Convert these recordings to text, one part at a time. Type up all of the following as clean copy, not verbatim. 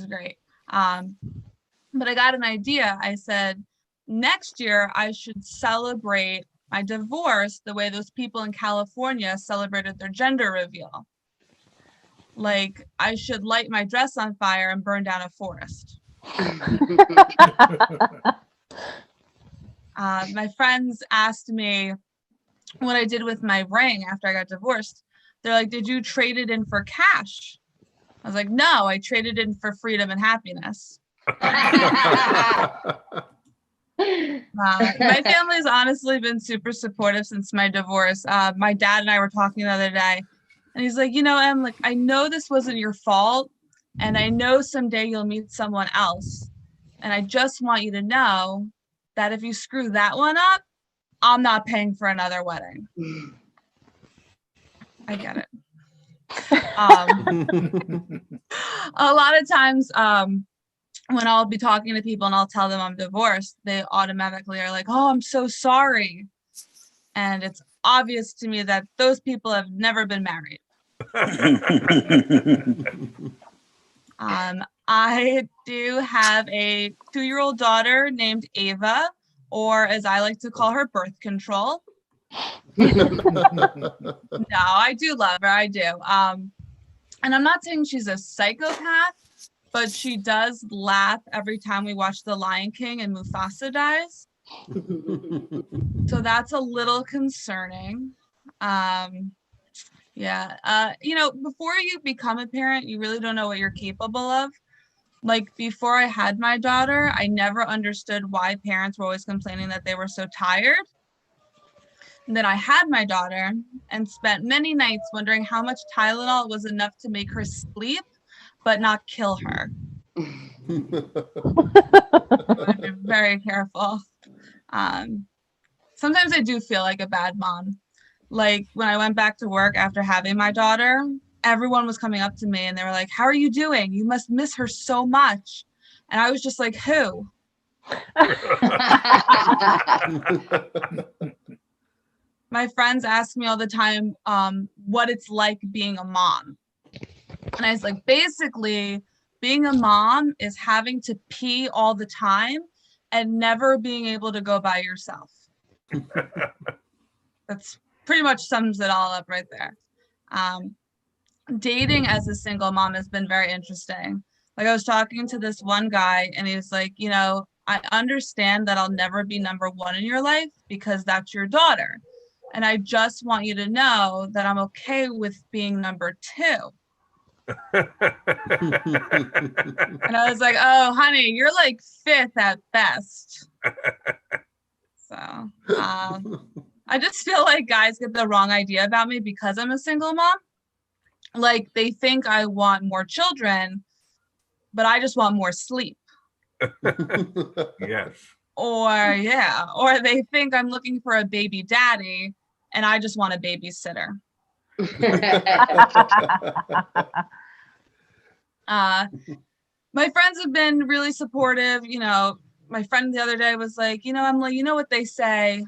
is great. But I got an idea. I said, next year I should celebrate my divorce the way those people in California celebrated their gender reveal. Like, I should light my dress on fire and burn down a forest. My friends asked me what I did with my ring after I got divorced. They're like, did you trade it in for cash? I was like, no, I traded in for freedom and happiness. My family's honestly been super supportive since my divorce. My dad and I were talking the other day, and he's like, Em, like, I know this wasn't your fault, and I know someday you'll meet someone else, and I just want you to know that if you screw that one up, I'm not paying for another wedding. I get it. A lot of times, when I'll be talking to people and I'll tell them I'm divorced, they automatically are like, oh, I'm so sorry. And it's obvious to me that those people have never been married. I do have a 2-year-old daughter named Ava, or as I like to call her, birth control. No, I do love her. I do. And I'm not saying she's a psychopath, but she does laugh every time we watch The Lion King and Mufasa dies. So that's a little concerning. Before you become a parent, you really don't know what you're capable of. Like, before I had my daughter, I never understood why parents were always complaining that they were so tired. And then I had my daughter and spent many nights wondering how much Tylenol was enough to make her sleep, but not kill her. I'm very careful. Sometimes I do feel like a bad mom. Like, when I went back to work after having my daughter, everyone was coming up to me and they were like, how are you doing? You must miss her so much. And I was just like, who? My friends ask me all the time what it's like being a mom. And I was like, basically, being a mom is having to pee all the time and never being able to go by yourself. That's pretty much sums it all up right there. Dating as a single mom has been very interesting. Like, I was talking to this one guy and he was like, I understand that I'll never be number one in your life because that's your daughter. And I just want you to know that I'm okay with being number 2. And I was like, oh, honey, you're like 5th at best. So I just feel like guys get the wrong idea about me because I'm a single mom. Like, they think I want more children, but I just want more sleep. Yes. Or they think I'm looking for a baby daddy and I just want a babysitter. My friends have been really supportive. My friend the other day was like, Emily, you know what they say,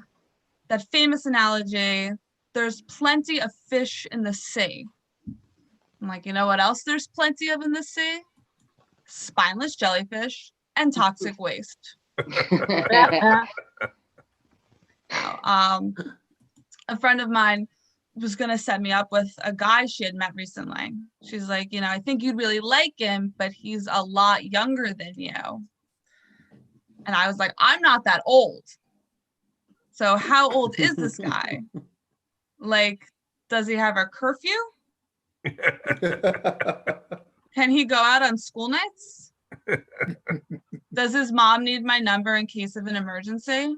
that famous analogy, there's plenty of fish in the sea. I'm like, you know what else there's plenty of in the sea? Spineless jellyfish and toxic waste. A friend of mine was going to set me up with a guy she had met recently. She's like, I think you'd really like him, but he's a lot younger than you. And I was like, I'm not that old. So how old is this guy? Like, does he have a curfew? Can he go out on school nights? Does his mom need my number in case of an emergency?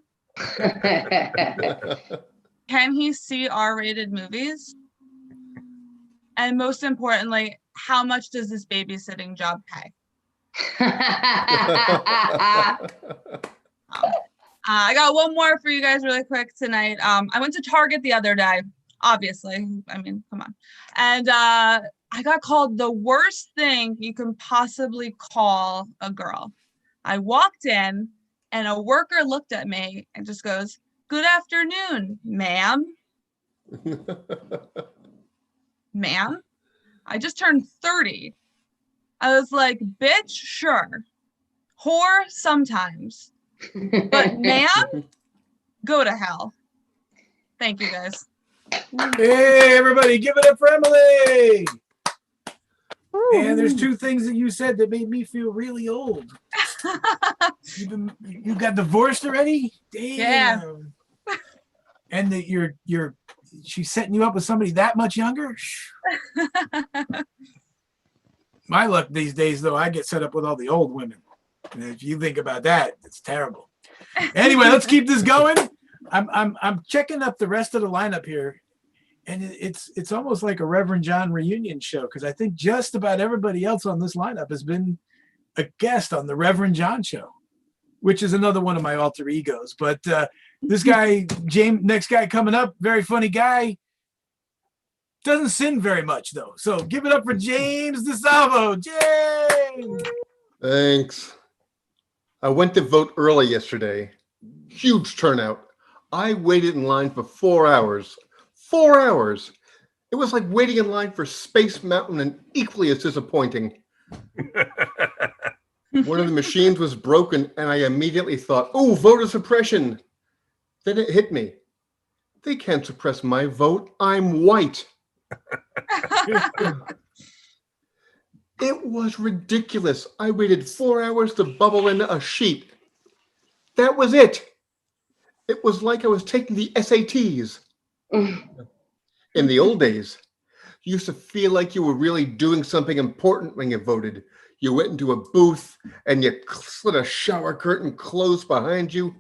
Can he see R-rated movies? And most importantly, how much does this babysitting job pay? I got one more for you guys really quick tonight. I went to Target the other day, obviously. I mean, come on. And I got called the worst thing you can possibly call a girl. I walked in and a worker looked at me and just goes, "Good afternoon, ma'am." Ma'am, I just turned 30. I was like, bitch, sure. Whore, sometimes. But ma'am, go to hell. Thank you, guys. Hey, everybody, give it up for Emily. And there's two things that you said that made me feel really old. You got divorced already? Damn. Yeah. And that she's setting you up with somebody that much younger? My luck these days, though, I get set up with all the old women. And if you think about that, it's terrible. Anyway, let's keep this going. I'm checking up the rest of the lineup here, and it's almost like a Reverend John reunion show, because I think just about everybody else on this lineup has been a guest on the Reverend John show, which is another one of my alter egos. But this guy, James, next guy coming up, very funny guy. Doesn't sin very much, though. So give it up for James Disalvo. James! Thanks. I went to vote early yesterday. Huge turnout. I waited in line for 4 hours. 4 hours. It was like waiting in line for Space Mountain and equally as disappointing. One of the machines was broken and I immediately thought, oh, voter suppression. Then it hit me. They can't suppress my vote. I'm white. It was ridiculous. I waited 4 hours to bubble into a sheet. That was it. It was like I was taking the SATs. In the old days, you used to feel like you were really doing something important when you voted. You went into a booth and you slid a shower curtain closed behind you.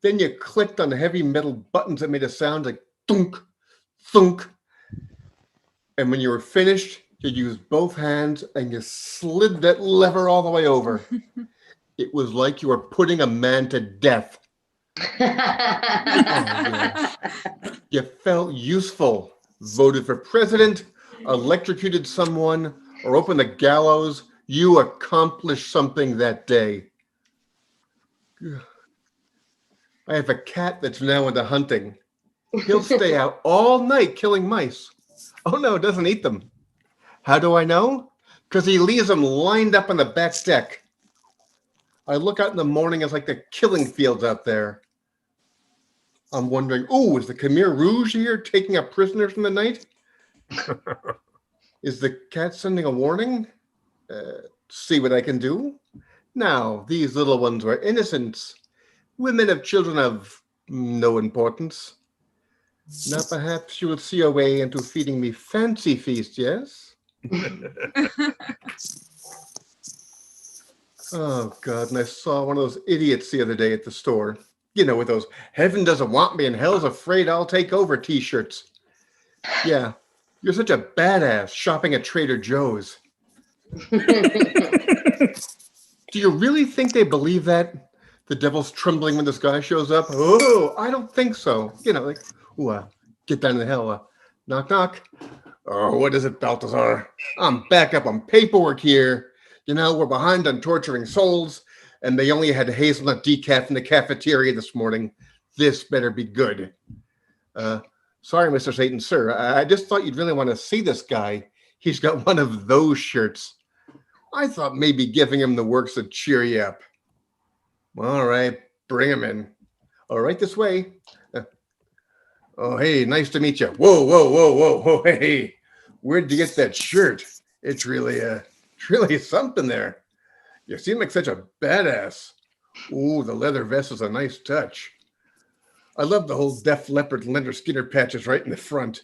Then you clicked on the heavy metal buttons that made a sound like thunk, thunk. And when you were finished, you used both hands and you slid that lever all the way over. It was like you were putting a man to death. Oh, yes. You felt useful, voted for president, electrocuted someone, or opened the gallows. You accomplished something that day. I have a cat that's now into hunting. He'll stay out all night killing mice. Oh no, it doesn't eat them. How do I know? Because he leaves them lined up on the back deck. I look out in the morning, it's like the killing fields out there. I'm wondering, oh, is the Khmer Rouge here taking up prisoners in the night? Is the cat sending a warning? See what I can do? Now, these little ones were innocents. Women have children of no importance. Now perhaps you will see a way into feeding me fancy feast, yes? Oh, God, and I saw one of those idiots the other day at the store. You know, with those heaven doesn't want me and hell's afraid I'll take over t-shirts. Yeah, you're such a badass shopping at Trader Joe's. Do you really think they believe that? The devil's trembling when this guy shows up? Oh, I don't think so. You know, like, ooh, get down to hell. Knock, knock. Oh, what is it, Balthazar? I'm back up on paperwork here. You know, we're behind on torturing souls, and they only had hazelnut decaf in the cafeteria this morning. This better be good. Sorry, Mr. Satan, sir. I just thought you'd really want to see this guy. He's got one of those shirts. I thought maybe giving him the works would cheer you up. All right, bring him in. All right, this way. Oh, hey, nice to meet you. Whoa, whoa, whoa, whoa, whoa, hey. Where'd you get that shirt? It's really something there. You seem like such a badass. Ooh, the leather vest is a nice touch. I love the whole Def Leppard Leonard Skinner patches right in the front.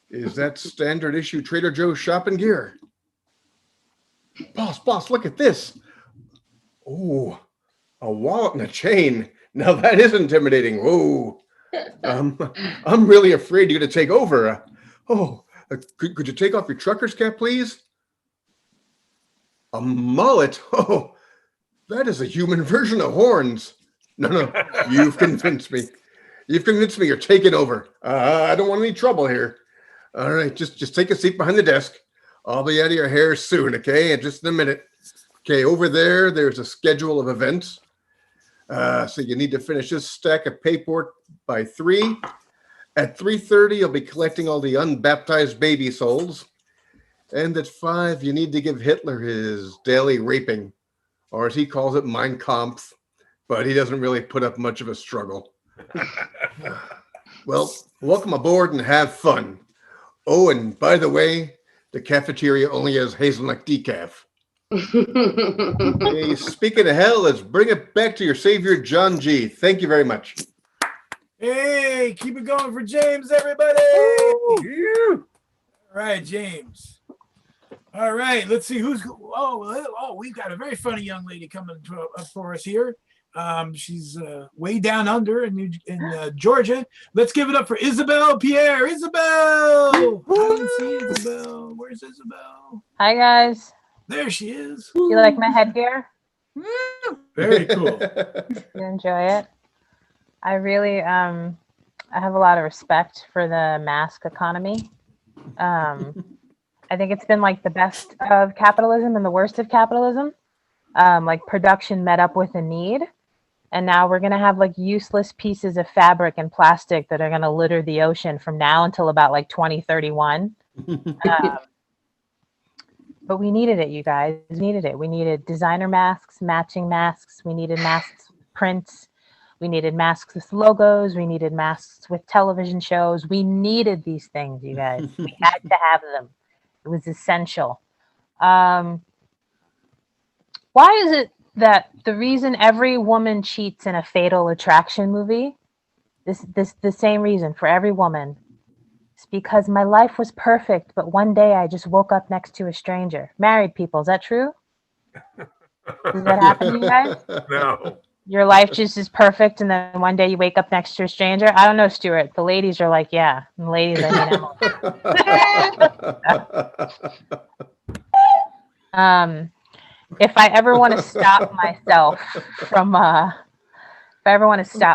Is that standard issue Trader Joe's shopping gear? Boss, look at this. Ooh, a wallet and a chain. Now that is intimidating. Whoa. I'm really afraid you're going to take over. Could you take off your trucker's cap, please? A mullet? Oh, that is a human version of horns. No, you've convinced me. You've convinced me you're taking over. I don't want any trouble here. All right, just take a seat behind the desk. I'll be out of your hair soon, okay? In just a minute. Okay, over there's a schedule of events. So you need to finish this stack of paperwork by 3. At 3:30, you'll be collecting all the unbaptized baby souls. And at 5, you need to give Hitler his daily raping, or as he calls it, Mein Kampf, but he doesn't really put up much of a struggle. Well, welcome aboard and have fun. Oh, and by the way, the cafeteria only has hazelnut decaf. Hey, speaking of hell, let's bring it back to your savior, John G. Thank you very much. Hey, keep it going for James, everybody. All right, James. All right, let's see who's. Oh, we've got a very funny young lady coming up for us here. She's way down under in Georgia. Let's give it up for Isabelle Pierre. Isabelle! I haven't seen Isabelle. Where's Isabelle? Hi, guys. There she is. You like my headgear? Very cool. You enjoy it? I really, I have a lot of respect for the mask economy. I think it's been like the best of capitalism and the worst of capitalism. Like production met up with a need. And now we're going to have like useless pieces of fabric and plastic that are going to litter the ocean from now until about like 2031. But we needed it, you guys. We needed it. We needed designer masks, matching masks. We needed masks with prints. We needed masks with logos. We needed masks with television shows. We needed these things, you guys. We had to have them. It was essential. Why is it that the reason every woman cheats in a Fatal Attraction movie, the same reason for every woman, it's because my life was perfect, but one day I just woke up next to a stranger. Married people, is that true? Does that happen to you guys? No. Your life just is perfect, and then one day you wake up next to a stranger? I don't know, Stuart. The ladies are like, yeah. And the ladies, I mean, Emily. If I ever want to stop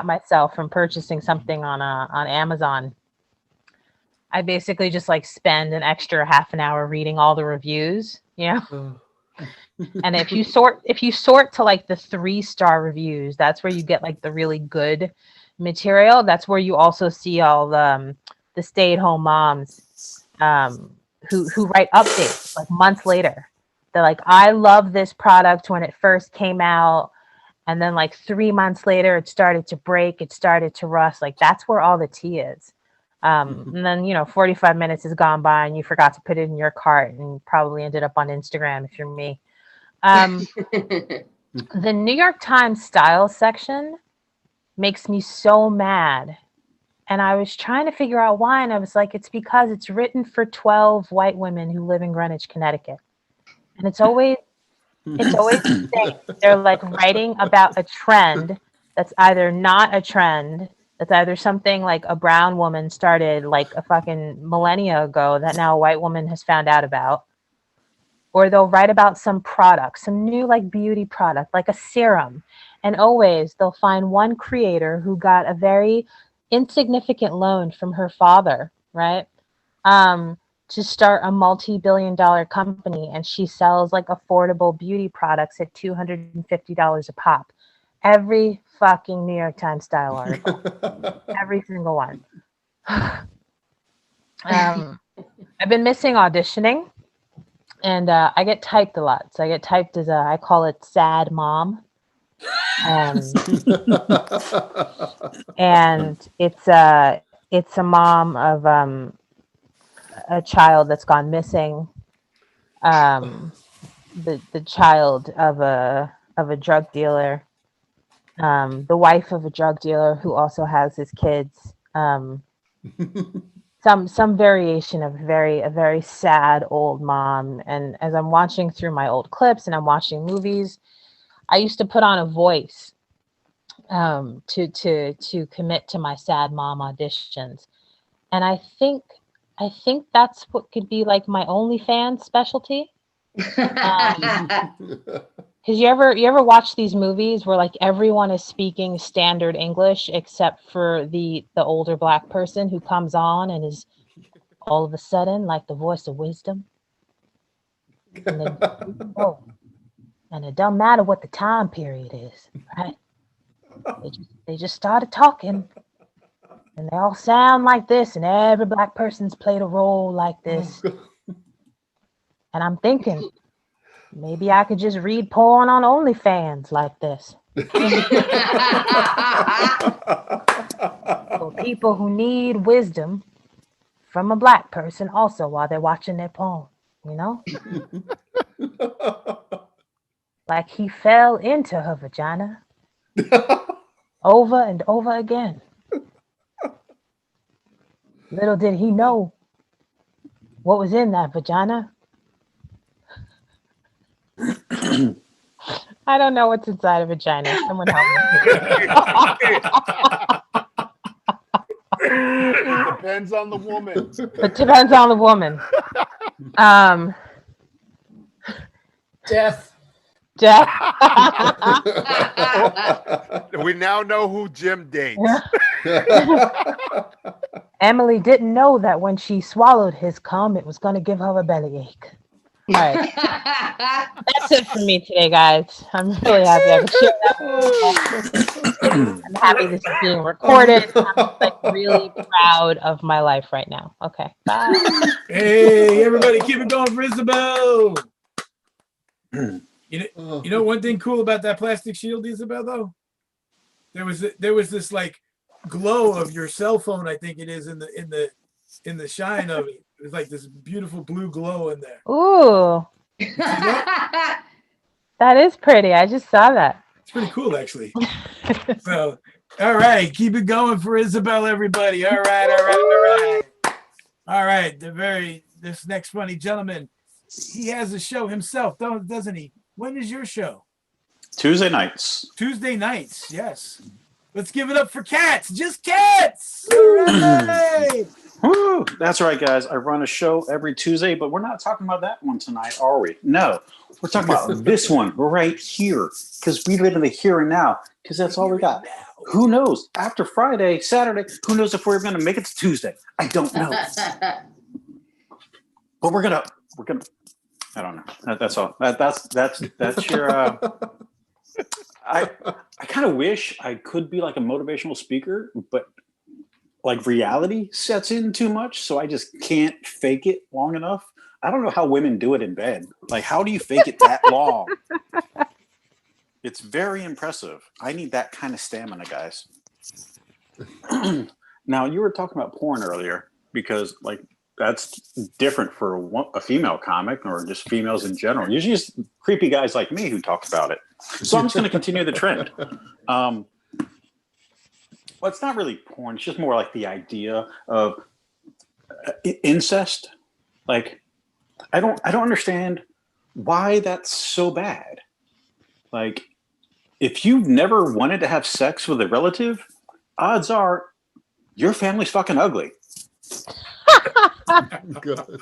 myself from purchasing something on Amazon, I basically just like spend an extra half an hour reading all the reviews, you know. And if you sort to like the 3-star reviews, that's where you get like the really good material. That's where you also see all the stay-at-home moms who write updates like months later. They're like, I love this product when it first came out, and then like 3 months later it started to break, it started to rust. Like that's where all the tea is. And then 45 minutes has gone by and you forgot to put it in your cart and probably ended up on Instagram if you're me. The New York Times style section makes me so mad. And I was trying to figure out why, and I was like, it's because it's written for 12 white women who live in Greenwich, Connecticut. And it's always the same. They're like writing about a trend that's either not a trend, that's either something like a brown woman started like a fucking millennia ago that now a white woman has found out about. Or they'll write about some product, some new like beauty product, like a serum. And always they'll find one creator who got a very insignificant loan from her father, right? To start a multi-billion-dollar company, and she sells like affordable beauty products at $250 a pop. Every fucking New York Times style article. Every single one. I've been missing auditioning, and I get typed a lot. So I get typed as I call it sad mom. And it's a mom of a child that's gone missing, the child of a drug dealer, the wife of a drug dealer who also has his kids, some variation of a very sad old mom. And as I'm watching through my old clips and I'm watching movies, I used to put on a voice to commit to my sad mom auditions, and I think that's what could be like my OnlyFans specialty. Because you ever watch these movies where like everyone is speaking standard English except for the older black person who comes on and is all of a sudden like the voice of wisdom, and it don't matter what the time period is, right? They just started talking. And they all sound like this, and every black person's played a role like this. And I'm thinking, maybe I could just read porn on OnlyFans like this. For people who need wisdom from a black person also while they're watching their porn, you know? Like he fell into her vagina over and over again. Little did he know what was in that vagina. I don't know what's inside a vagina. Someone help It depends on the woman. me. It depends on the woman. Death. Jeff. We now know who Jim dates. Emily didn't know that when she swallowed his cum, it was going to give her a bellyache. All right. That's it for me today, guys. I'm really happy I could share that. I'm happy this is being recorded. I'm like really proud of my life right now. Okay, bye. Hey, everybody, keep it going for Isabelle. You know one thing cool about that plastic shield, Isabelle, though? There was this like glow of your cell phone, I think it is, in the shine of it. It was like this beautiful blue glow in there. Ooh. That is pretty. I just saw that. It's pretty cool, actually. So, all right, keep it going for Isabelle, everybody. All right. This next funny gentleman, he has a show himself, doesn't he? When is your show? Tuesday nights. Tuesday nights, yes. Let's give it up for Cats. Just Cats. All right. Woo! That's right, guys. I run a show every Tuesday, but we're not talking about that one tonight, are we? No, we're talking about this one right here, because we live in the here and now, because that's all we got. Who knows? After Friday, Saturday, who knows if we're going to make it to Tuesday? I don't know. But we're gonna. I don't know. That's all. That's your. I kind of wish I could be like a motivational speaker, but like reality sets in too much, so I just can't fake it long enough. I don't know how women do it in bed. Like, how do you fake it that long? It's very impressive. I need that kind of stamina, guys. Now, you were talking about porn earlier, because like that's different for a female comic or just females in general. Usually it's creepy guys like me who talk about it. So I'm just going to continue the trend. Well, it's not really porn. It's just more like the idea of incest. Like, I don't understand why that's so bad. Like, if you've never wanted to have sex with a relative, odds are your family's fucking ugly. God.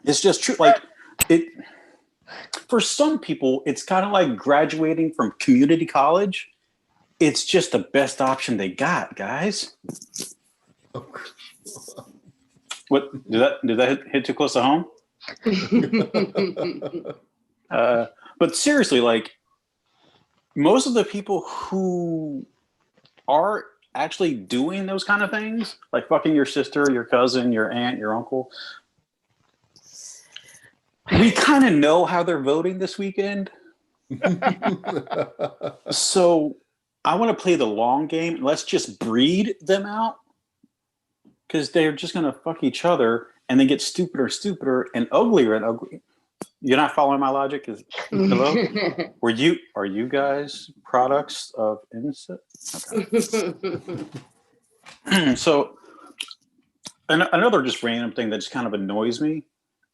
It's just true. Like, it. For some people, it's kind of like graduating from community college. It's just the best option they got, guys. What did that hit too close to home? But seriously, like, most of the people who are actually doing those kind of things, like fucking your sister, your cousin, your aunt, your uncle, we kind of know how they're voting this weekend. So I want to play the long game. Let's just breed them out, because they're just going to fuck each other and then get stupider and stupider and uglier and uglier. You're not following my logic? Hello? Are you guys products of incest? Okay. So another just random thing that just kind of annoys me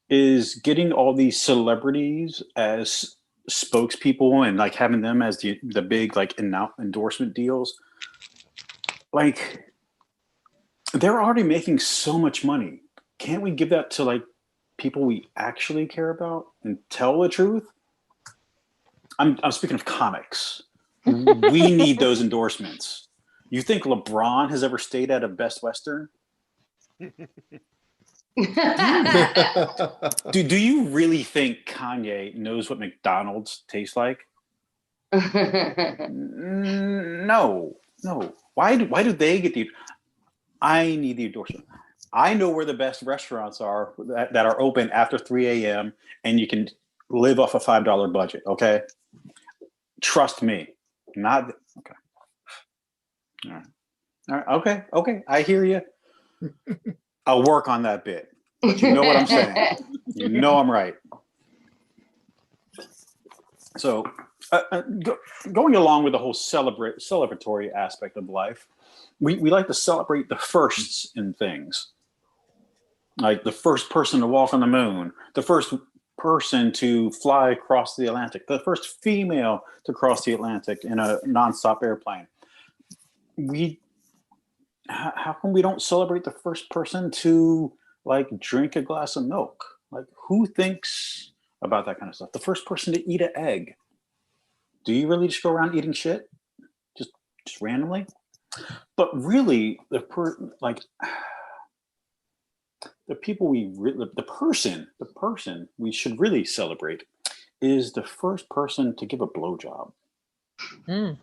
is getting all these celebrities as spokespeople and like having them as the big like endorsement deals. Like, they're already making so much money. Can't we give that to like people we actually care about and tell the truth? I'm speaking of comics. We need those endorsements. You think LeBron has ever stayed at a Best Western? Do you really think Kanye knows what McDonald's tastes like? No. Why do they get the? I need the endorsement. I know where the best restaurants are that are open after 3 a.m. and you can live off a $5 budget. Okay. Trust me. Not okay. All right. All right. Okay. Okay. I hear you. I'll work on that bit. But you know what I'm saying. You know I'm right. So going along with the whole celebratory aspect of life, we like to celebrate the firsts in things. Like the first person to walk on the moon, the first person to fly across the Atlantic, the first female to cross the Atlantic in a nonstop airplane. How come we don't celebrate the first person to like drink a glass of milk? Like who thinks about that kind of stuff? The first person to eat an egg. Do you really just go around eating shit? Just randomly? But really, the person we should really celebrate is the first person to give a blowjob. Mm.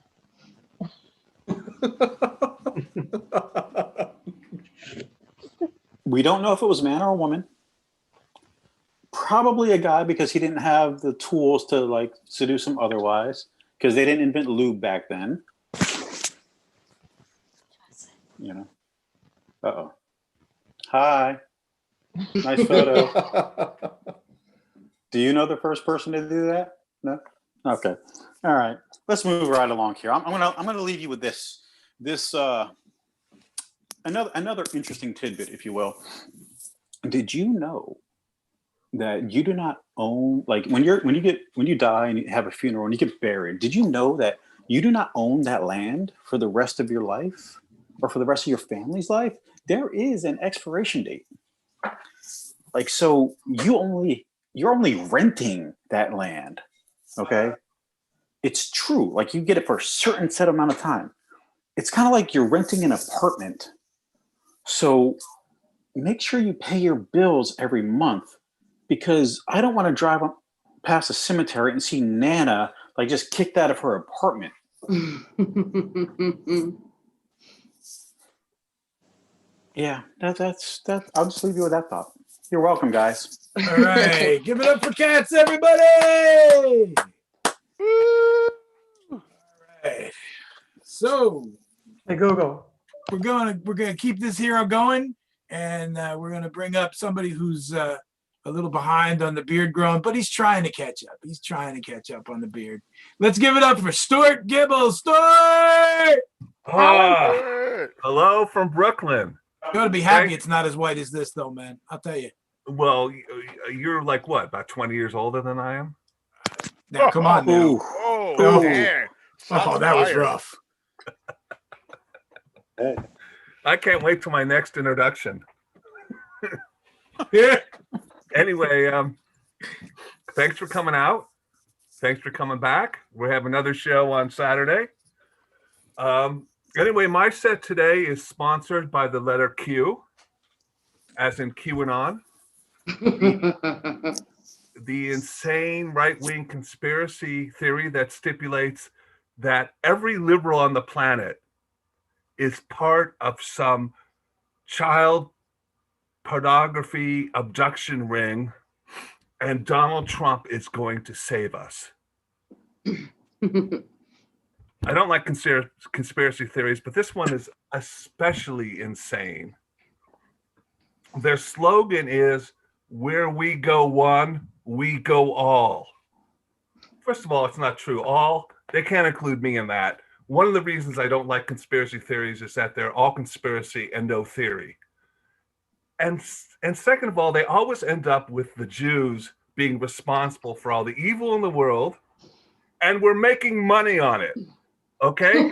We don't know if it was a man or a woman. Probably a guy because he didn't have the tools to like seduce him otherwise, because they didn't invent lube back then. You know. Uh-oh. Hi. Nice photo. Do you know the first person to do that? No? Okay. All right. Let's move right along here. I'm gonna leave you with this another interesting tidbit, if you will. Did you know that you do not own, like when you die and you have a funeral and you get buried, did you know that you do not own that land for the rest of your life or for the rest of your family's life? There is an expiration date. Like, so you're only renting that land. Okay. It's true. Like you get it for a certain set amount of time. It's kind of like you're renting an apartment. So make sure you pay your bills every month, because I don't want to drive past a cemetery and see Nana like just kicked out of her apartment. Yeah, that's that. I'll just leave you with that thought. You're welcome, guys. All right, give it up for cats, everybody! All right. So, Hey Google. we're gonna keep this hero going, and we're gonna bring up somebody who's a little behind on the beard growing, but he's trying to catch up. He's trying to catch up on the beard. Let's give it up for Stuart Gibbs. Stuart! Hello from Brooklyn. You ought to be happy it's not as white as this, though, man. I'll tell you. Well, you're like what, about 20 years older than I am? Now, come on now. Ooh. Oh, man. Oh, that was Fired. rough. I can't wait till my next introduction. Yeah. Anyway, thanks for coming out. Thanks for coming back. We have another show on Saturday. Anyway, my set today is sponsored by the letter Q, as in QAnon. The insane right-wing conspiracy theory that stipulates that every liberal on the planet is part of some child pornography abduction ring, and Donald Trump is going to save us. I don't like conspiracy theories, but this one is especially insane. Their slogan is, "Where we go one, we go all." First of all, it's not true. All, they can't include me in that. One of the reasons I don't like conspiracy theories is that they're all conspiracy and no theory. And second of all, they always end up with the Jews being responsible for all the evil in the world, and we're making money on it. Okay?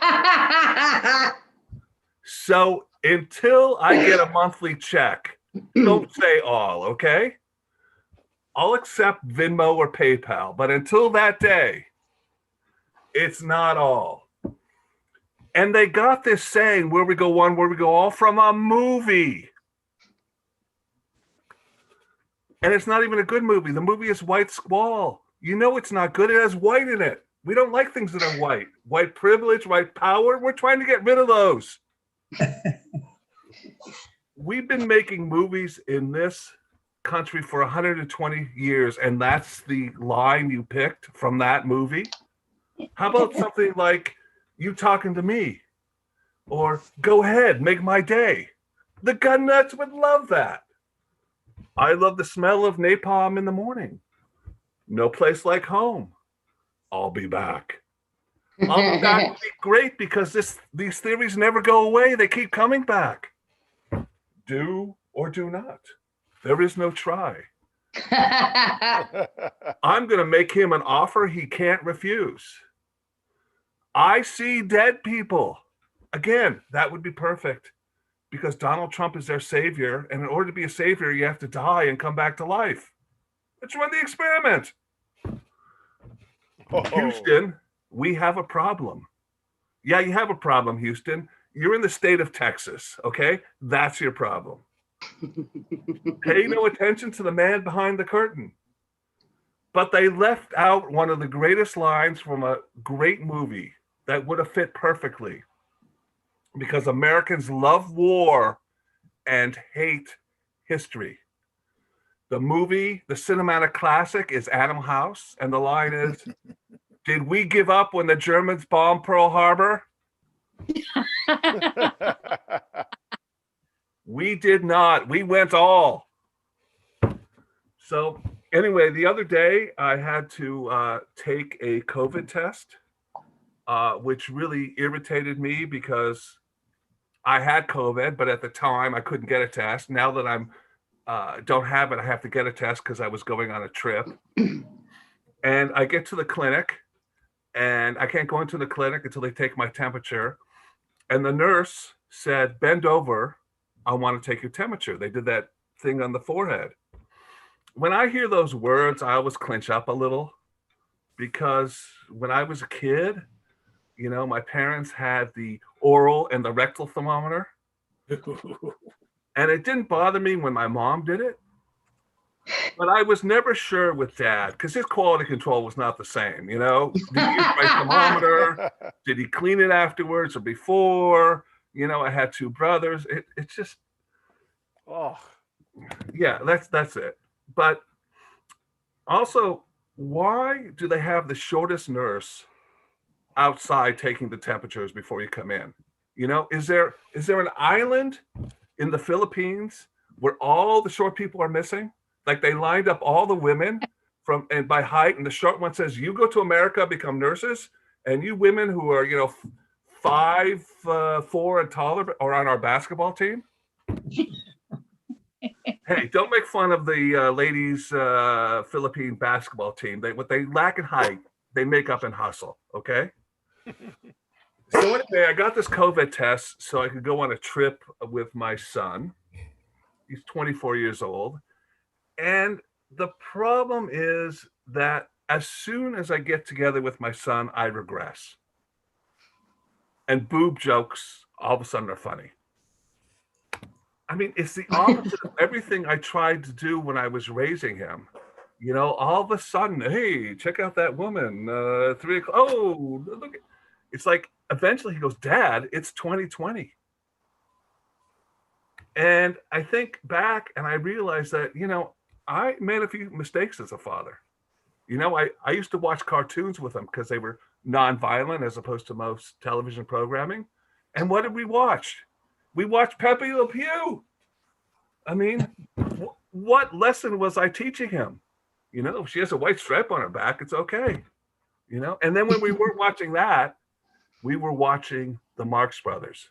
So until I get a monthly check, don't say all, okay? I'll accept Venmo or PayPal, but until that day, it's not all. And they got this saying, "Where we go one, where we go all," from a movie. And it's not even a good movie. The movie is White Squall. You know it's not good. It has white in it. We don't like things that are white. White privilege, white power. We're trying to get rid of those. we've been making movies in this country for 120 years, and that's the line you picked from that movie? How about something like "You Talking to Me" or "Go Ahead, Make My Day"? The gun nuts would love that. I love the smell of napalm in the morning. No place like home. I'll be back. I'll be back would be great because these theories never go away. They keep coming back. Do or do not. There is no try. I'm going to make him an offer he can't refuse. I see dead people. Again, that would be perfect because Donald Trump is their savior. And in order to be a savior, you have to die and come back to life. Let's run the experiment. Oh. Houston, we have a problem. Yeah, you have a problem, Houston. You're in the state of Texas, okay? That's your problem. Pay no attention to the man behind the curtain. But they left out one of the greatest lines from a great movie that would have fit perfectly because Americans love war and hate history. The movie, the cinematic classic, is Animal House, and the line is, "Did we give up when the Germans bombed Pearl Harbor?" We did not. We went all. So anyway, the other day I had to take a COVID test, which really irritated me because I had COVID, but at the time I couldn't get a test. Now that I'm don't have it, I have to get a test because I was going on a trip. And I get to the clinic, and I can't go into the clinic until they take my temperature. And the nurse said, "Bend over. I want to take your temperature." They did that thing on the forehead. When I hear those words, I always clench up a little because when I was a kid, you know, my parents had the oral and the rectal thermometer. And it didn't bother me when my mom did it. But I was never sure with Dad because his quality control was not the same, you know? Did he use my thermometer? Did he clean it afterwards or before? You know, I had two brothers. It's just, Oh, yeah, that's it. But also, why do they have the shortest nurse outside taking the temperatures before you come in? You know, is there an island in the Philippines where all the short people are missing? Like they lined up all the women from and by height, and the short one says, "You go to America, become nurses, and you women who are, you know, 5'4" and taller are on our basketball team." Hey, don't make fun of the ladies Philippine basketball team. What they lack in height, they make up in hustle. Okay. So anyway, I got this COVID test so I could go on a trip with my son. He's 24 years old. And the problem is that as soon as I get together with my son, I regress. And boob jokes all of a sudden are funny. I mean, it's the opposite of everything I tried to do when I was raising him. You know, all of a sudden, hey, check out that woman. 3 o'clock. Oh, look. It's like eventually he goes, "Dad, it's 2020. And I think back and I realized that, you know, I made a few mistakes as a father. You know, I used to watch cartoons with them because they were nonviolent as opposed to most television programming. And what did we watch? We watched Pepe Le Pew. I mean, what lesson was I teaching him? You know, if she has a white stripe on her back, it's okay. You know, and then when we weren't watching that, we were watching the Marx Brothers.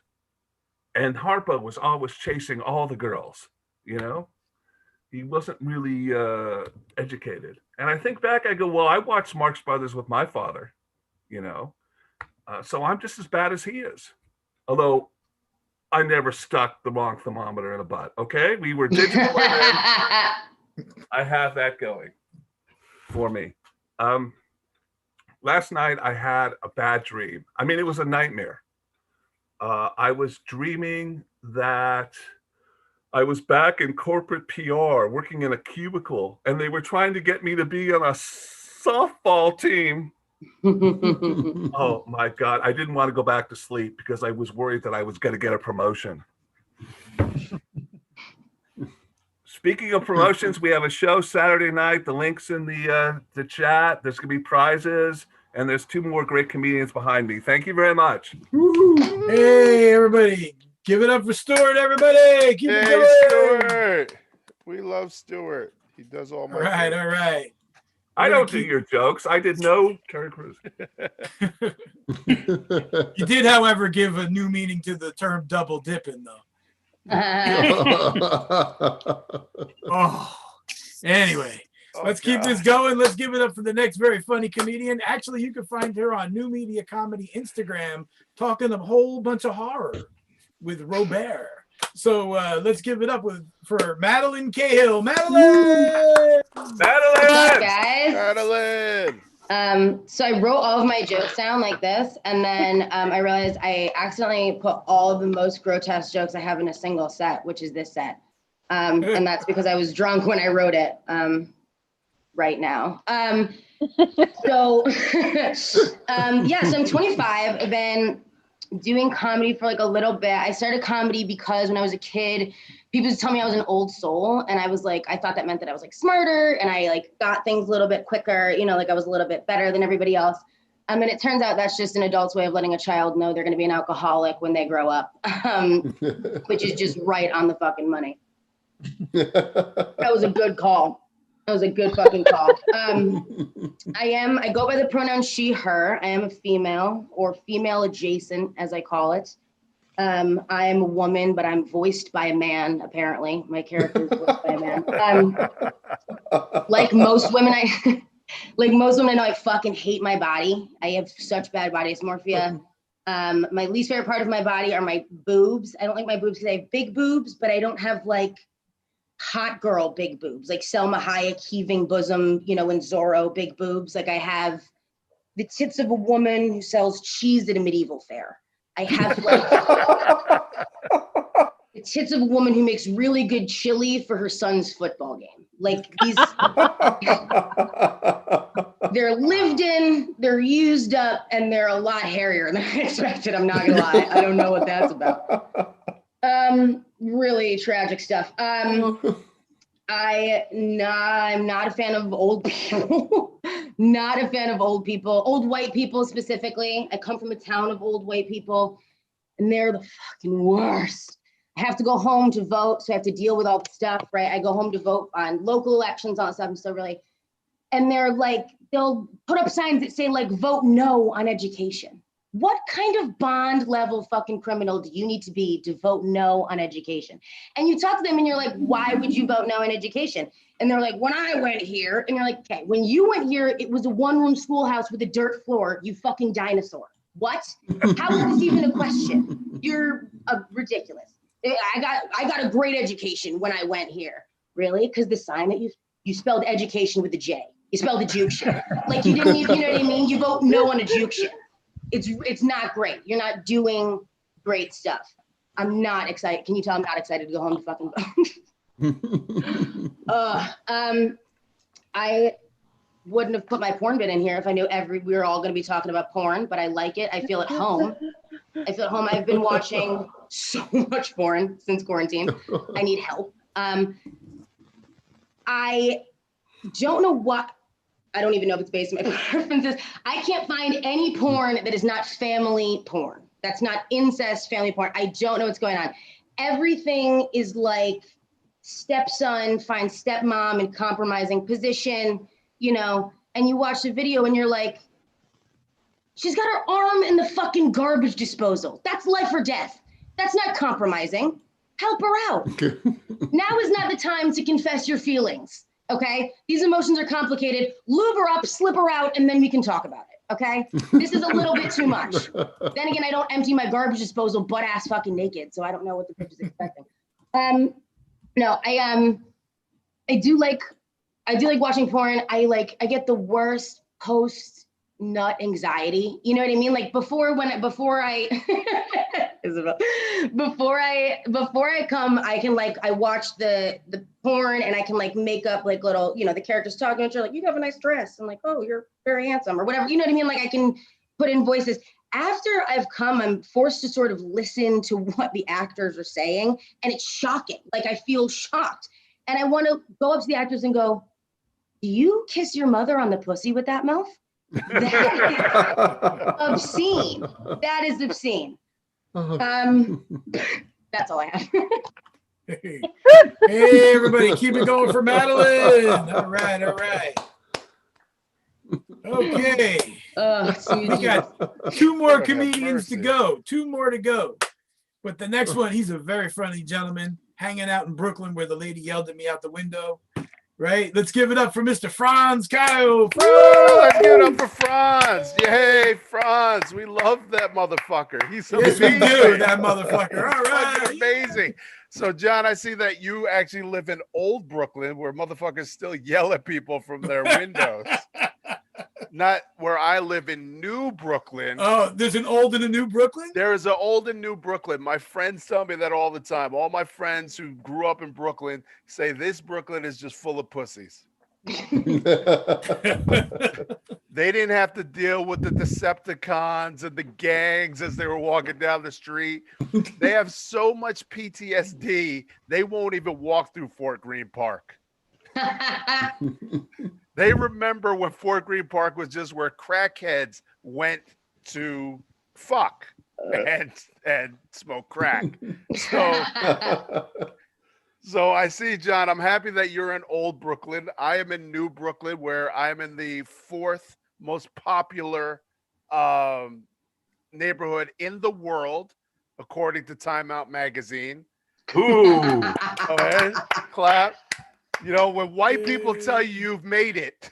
And Harpo was always chasing all the girls, you know? He wasn't really educated. And I think back, I go, well, I watched Marx Brothers with my father, you know? So I'm just as bad as he is. Although I never stuck the wrong thermometer in a butt, okay? We were digital. I have that going for me. Last night I had a bad dream. I mean, it was a nightmare. I was dreaming that I was back in corporate PR working in a cubicle and they were trying to get me to be on a softball team. Oh my God. I didn't want to go back to sleep because I was worried that I was going to get a promotion. Speaking of promotions, we have a show Saturday night. The link's in the chat. There's going to be prizes, and there's 2 more great comedians behind me. Thank you very much. Hey, everybody. Give it up for Stuart, everybody. Keep it Hey, going. Stuart. We love Stuart. He does all my All right, jokes. all right. I We're gonna don't do your jokes. I did no Terry Crews. You did, however, give a new meaning to the term double dipping, though. Oh, anyway, let's keep this going. Let's give it up for the next very funny comedian. Actually, you can find her on New Media Comedy Instagram talking a whole bunch of horror with Robert. So let's give it up for Madeline Cahill. Madeline! What's up, Madeline! guys? Madeline. So I wrote all of my jokes down like this, and then I realized I accidentally put all of the most grotesque jokes I have in a single set, which is this set. And that's because I was drunk when I wrote it right now. So I'm 25. I've been doing comedy for like a little bit. I started comedy because when I was a kid, people used to tell me I was an old soul. And I was like, I thought that meant that I was like smarter and I like got things a little bit quicker, you know, like I was a little bit better than everybody else. And it turns out that's just an adult's way of letting a child know they're going to be an alcoholic when they grow up, which is just right on the fucking money. That was a good call. That was a good fucking call. I go by the pronoun she, her. I am a female or female adjacent, as I call it. I am a woman, but I'm voiced by a man, apparently. My character is voiced by a man. Like most women, I know I fucking hate my body. I have such bad body dysmorphia. My least favorite part of my body are my boobs. I don't like my boobs because I have big boobs, but I don't have like hot girl big boobs, like Selma Hayek heaving bosom, you know, and Zorro big boobs. Like I have the tits of a woman who sells cheese at a medieval fair. I have like the tits of a woman who makes really good chili for her son's football game. Like these, they're lived in, they're used up, and they're a lot hairier than I expected. I'm not gonna lie. I don't know what that's about. Really tragic stuff. I'm not a fan of old people. Not a fan of old people, old white people specifically. I come from a town of old white people, and they're the fucking worst. I have to go home to vote, so I have to deal with all the stuff, right? I go home to vote on local elections, all that stuff. I'm so really, and they're like, they'll put up signs that say like, vote no on education. What kind of bond level fucking criminal do you need to be to vote no on education? And you talk to them and you're like, why would you vote no on education? And they're like, when I went here, and you're like, okay, when you went here, it was a one-room schoolhouse with a dirt floor, you fucking dinosaur. What? How is this even a question? You're ridiculous. I got a great education when I went here. Really? Because the sign that you spelled education with a J. You spelled a juke shit. Like you didn't even, you know what I mean? You vote no on a juke shit. It's not great. You're not doing great stuff. I'm not excited. Can you tell I'm not excited to go home to fucking vote? I wouldn't have put my porn bit in here if I knew we were all going to be talking about porn, but I like it. I feel at home. I've been watching so much porn since quarantine. I need help. I don't know what. I don't even know if it's based on my preferences. I can't find any porn that is not family porn. That's not incest family porn. I don't know what's going on. Everything is like stepson finds stepmom in compromising position, you know, and you watch the video and you're like, she's got her arm in the fucking garbage disposal. That's life or death. That's not compromising. Help her out. Now is not the time to confess your feelings. Okay, these emotions are complicated. Lube her up, slip her out, and then we can talk about it. Okay, this is a little bit too much. Then again, I don't empty my garbage disposal butt ass fucking naked, so I don't know what the bitch is expecting. No, I do like watching porn. I get the worst post nut anxiety. You know what I mean? Like before I Isabelle, before I come, I can I watch the porn and I can make up little, you know, the characters talking to each other, like, you have a nice dress. I'm like, oh, you're very handsome or whatever. You know what I mean? Like I can put in voices. After I've come, I'm forced to sort of listen to what the actors are saying. And it's shocking. Like I feel shocked. And I want to go up to the actress and go, do you kiss your mother on the pussy with that mouth? That is obscene. That is obscene. That's all I have. Hey, everybody, keep it going for Madeline. All right, all right. Okay. We got 2 more comedians to go. 2 more to go. But the next one, he's a very friendly gentleman hanging out in Brooklyn where the lady yelled at me out the window. Right? Let's give it up for Mr. Frond Cahill. Let's give it up for Frond. Yay, Frond. We love that motherfucker. He's yes, we do, that motherfucker. All right. Amazing. So, John, I see that you actually live in old Brooklyn where motherfuckers still yell at people from their windows. Not where I live in New Brooklyn. Oh, there's an old and a new Brooklyn? There is an old and new Brooklyn. My friends tell me that all the time. All my friends who grew up in Brooklyn say this Brooklyn is just full of pussies. They didn't have to deal with the Decepticons and the gangs as they were walking down the street. They have so much PTSD, they won't even walk through Fort Greene Park. They remember when Fort Greene Park was just where crackheads went to fuck and smoke crack. So I see, John, I'm happy that you're in old Brooklyn. I am in New Brooklyn, where I'm in the 4th most popular neighborhood in the world, according to Time Out magazine. Ooh. Go ahead, clap. You know, when white people tell you you've made it,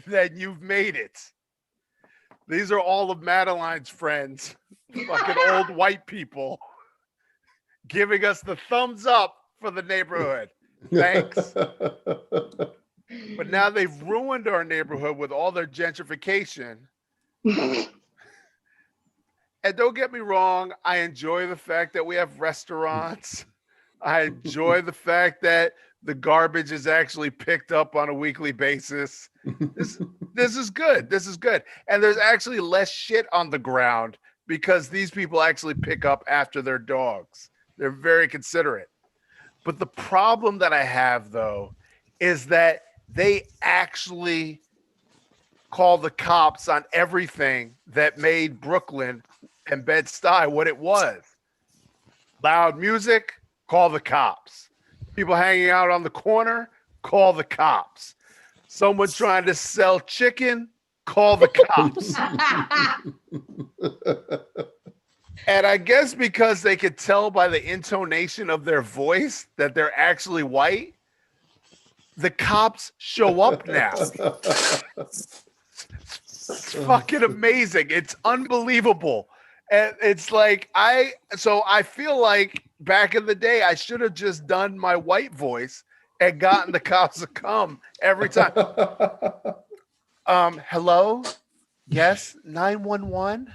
then you've made it. These are all of Madeline's friends, fucking old white people, giving us the thumbs up for the neighborhood. Thanks. But now they've ruined our neighborhood with all their gentrification. And don't get me wrong, I enjoy the fact that we have restaurants. I enjoy the fact that the garbage is actually picked up on a weekly basis. This is good. This is good. And there's actually less shit on the ground because these people actually pick up after their dogs. They're very considerate. But the problem that I have, though, is that they actually call the cops on everything that made Brooklyn and Bed-Stuy what it was. Loud music, call the cops. People hanging out on the corner, call the cops. Someone trying to sell chicken, call the cops. And I guess because they could tell by the intonation of their voice that they're actually white, the cops show up now. It's fucking amazing. It's unbelievable. And it's like, I feel like back in the day, I should have just done my white voice and gotten the cops to come every time. Hello? Yes, 911?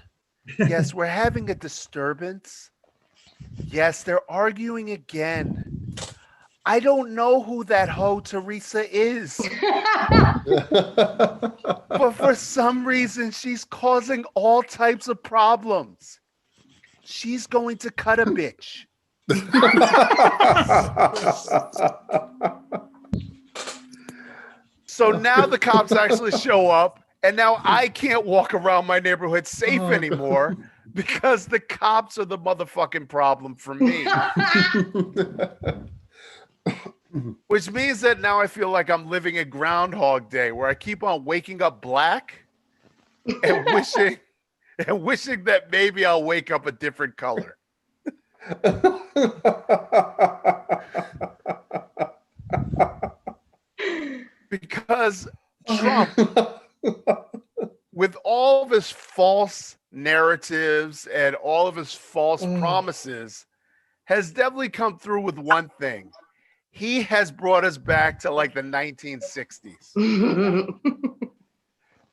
Yes, we're having a disturbance. Yes, they're arguing again. I don't know who that hoe Teresa is. But for some reason, she's causing all types of problems. She's going to cut a bitch. So now the cops actually show up, and now I can't walk around my neighborhood safe anymore because the cops are the motherfucking problem for me. Which means that now I feel like I'm living a Groundhog Day, where I keep on waking up black and wishing that maybe I'll wake up a different color. Because Trump, with all of his false narratives and all of his false promises, has definitely come through with one thing. He has brought us back to like the 1960s.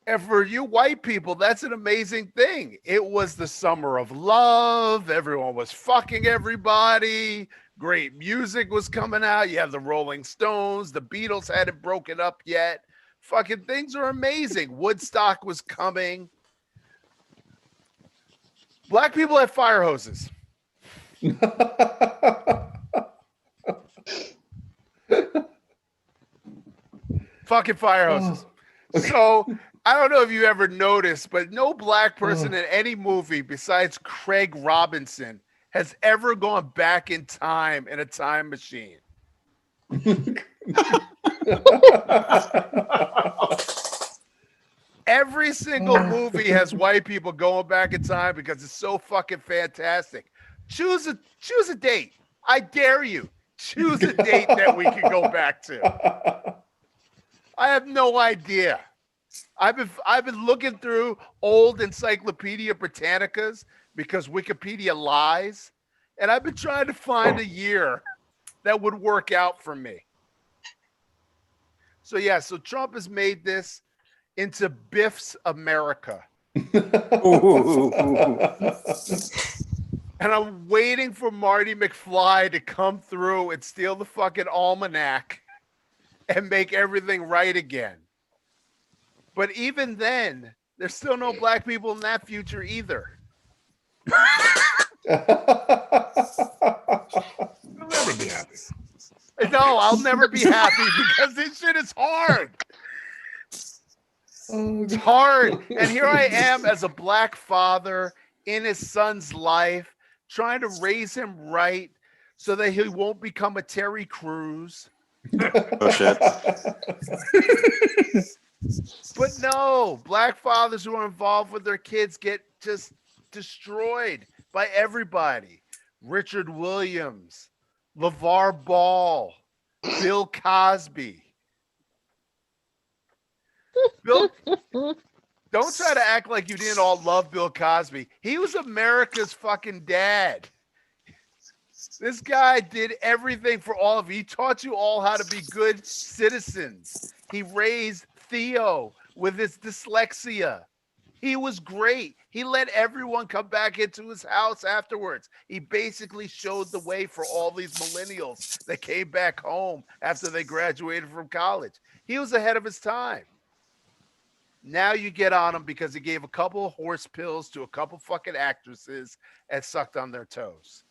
And for you white people, that's an amazing thing. It was the summer of love. Everyone was fucking everybody. Great music was coming out. You have the Rolling Stones. The Beatles hadn't broken up yet. Fucking things are amazing. Woodstock was coming. Black people had fire hoses. Fucking fire hoses. So I don't know if you ever noticed, but no black person in any movie besides Craig Robinson has ever gone back in time in a time machine. Every single movie has white people going back in time because it's so fucking fantastic. Choose a date. I dare you. Choose a date that we can go back to. I have no idea. I've been looking through old Encyclopedia Britannicas because Wikipedia lies, and I've been trying to find a year that would work out for me. So yeah, so Trump has made this into Biff's America. And I'm waiting for Marty McFly to come through and steal the fucking almanac and make everything right again. But even then, there's still no black people in that future either. You'll never be happy. No, I'll never be happy because this shit is hard. It's hard. And here I am as a black father in his son's life, trying to raise him right so that he won't become a Terry Crews. Oh, shit. But no, black fathers who are involved with their kids get just destroyed by everybody. Richard Williams, LeVar Ball, Bill Cosby. Bill, don't try to act like you didn't all love Bill Cosby. He was America's fucking dad. This guy did everything for all of you. He taught you all how to be good citizens. He raised Theo with his dyslexia. He was great. He let everyone come back into his house afterwards. He basically showed the way for all these millennials that came back home after they graduated from college. He was ahead of his time. Now you get on him because he gave a couple of horse pills to a couple fucking actresses and sucked on their toes.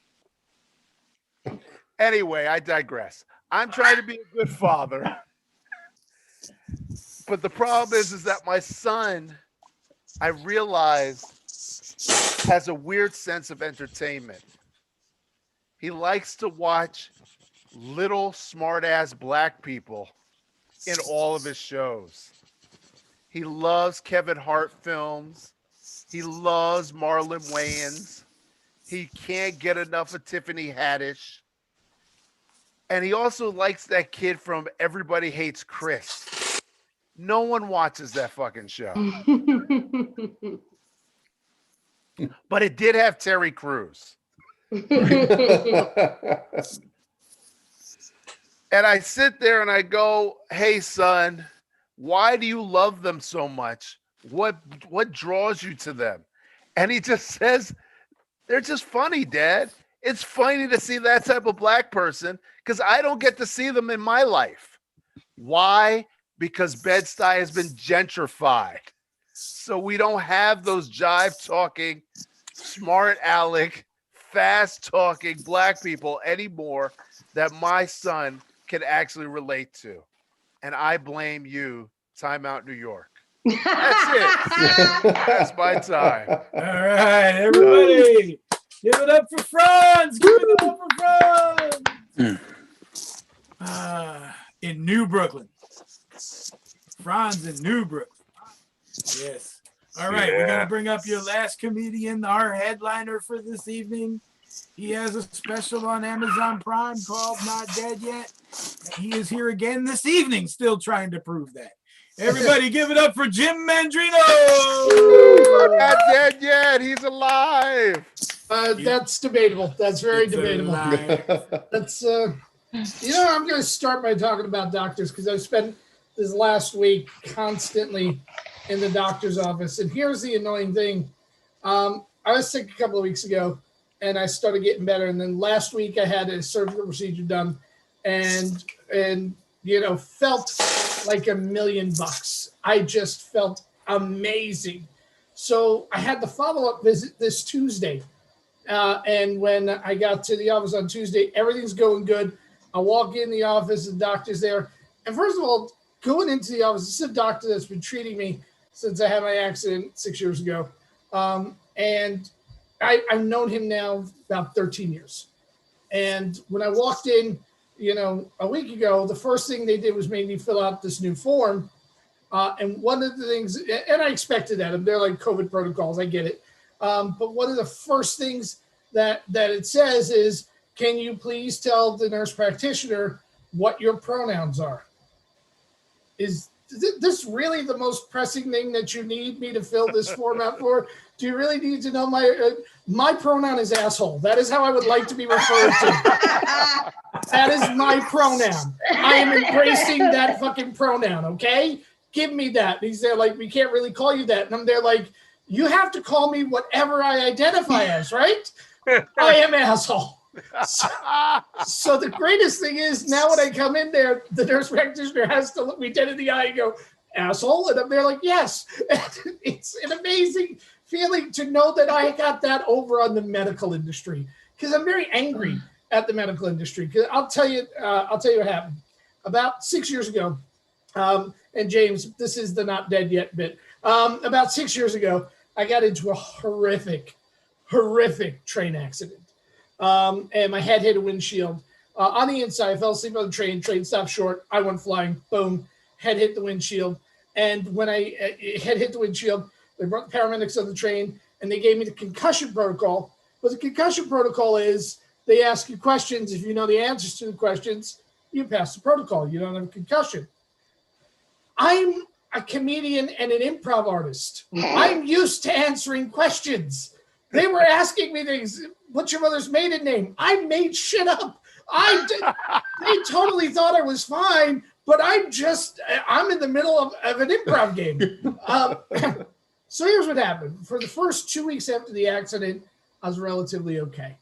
Anyway, I digress. I'm trying to be a good father. But the problem is that my son, I realize, has a weird sense of entertainment. He likes to watch little smart-ass black people in all of his shows. He loves Kevin Hart films. He loves Marlon Wayans. He can't get enough of Tiffany Haddish. And he also likes that kid from Everybody Hates Chris. No one watches that fucking show. But it did have Terry Crews. And I sit there and I go, hey, son, why do you love them so much? What draws you to them? And he just says, they're just funny, Dad. It's funny to see that type of black person because I don't get to see them in my life. Why? Because Bed-Stuy has been gentrified. So we don't have those jive-talking, smart aleck, fast-talking black people anymore that my son can actually relate to. And I blame you, Time Out New York. That's it. That's my time. All right, everybody. Give it up for Frond. Give it up for Frond. In New Brooklyn. Frond's in New Brooklyn. Yes. All right, we're going to bring up your last comedian, our headliner for this evening. He has a special on Amazon Prime called Not Dead Yet. He is here again this evening, still trying to prove that. Everybody give it up for Jim Mandrino. Not dead yet. He's alive. That's debatable. That's very debatable. That's, I'm going to start by talking about doctors because I've spent this last week constantly in the doctor's office. And here's the annoying thing. I was sick a couple of weeks ago and I started getting better. And then last week I had a surgical procedure done and felt like $1 million. I just felt amazing. So I had the follow-up visit this Tuesday. And when I got to the office on Tuesday, everything's going good. I walk in the office, the doctor's there. And first of all, going into the office. This is a doctor that's been treating me since I had my accident 6 years ago. And I've known him now about 13 years. And when I walked in, a week ago, the first thing they did was made me fill out this new form. And one of the things, and I expected that, they're like COVID protocols, I get it. But one of the first things that it says is, can you please tell the nurse practitioner what your pronouns are? Is this really the most pressing thing that you need me to fill this form out for? Do you really need to know my pronoun is asshole? That is how I would like to be referred to. That is my pronoun. I am embracing that fucking pronoun, okay? Give me that. He's there like, we can't really call you that. And I'm there like, you have to call me whatever I identify as, right? I am asshole. So the greatest thing is now when I come in there, the nurse practitioner has to look me dead in the eye and go, asshole. And I'm there like, yes. And it's an amazing feeling to know that I got that over on the medical industry, because I'm very angry at the medical industry. Because I'll tell you what happened. About 6 years ago, and James, this is the not dead yet bit. About 6 years ago, I got into a horrific train accident. And my head hit a windshield. On the inside, I fell asleep on the train stopped short. I went flying, boom, head hit the windshield. And when I head hit the windshield, they brought the paramedics on the train and they gave me the concussion protocol. But the concussion protocol is they ask you questions. If you know the answers to the questions, you pass the protocol. You don't have a concussion. I'm a comedian and an improv artist. I'm used to answering questions. They were asking me things. What's your mother's maiden name? I made shit up. They totally thought I was fine, but I'm in the middle of an improv game. So here's what happened. For the first 2 weeks after the accident, I was relatively okay.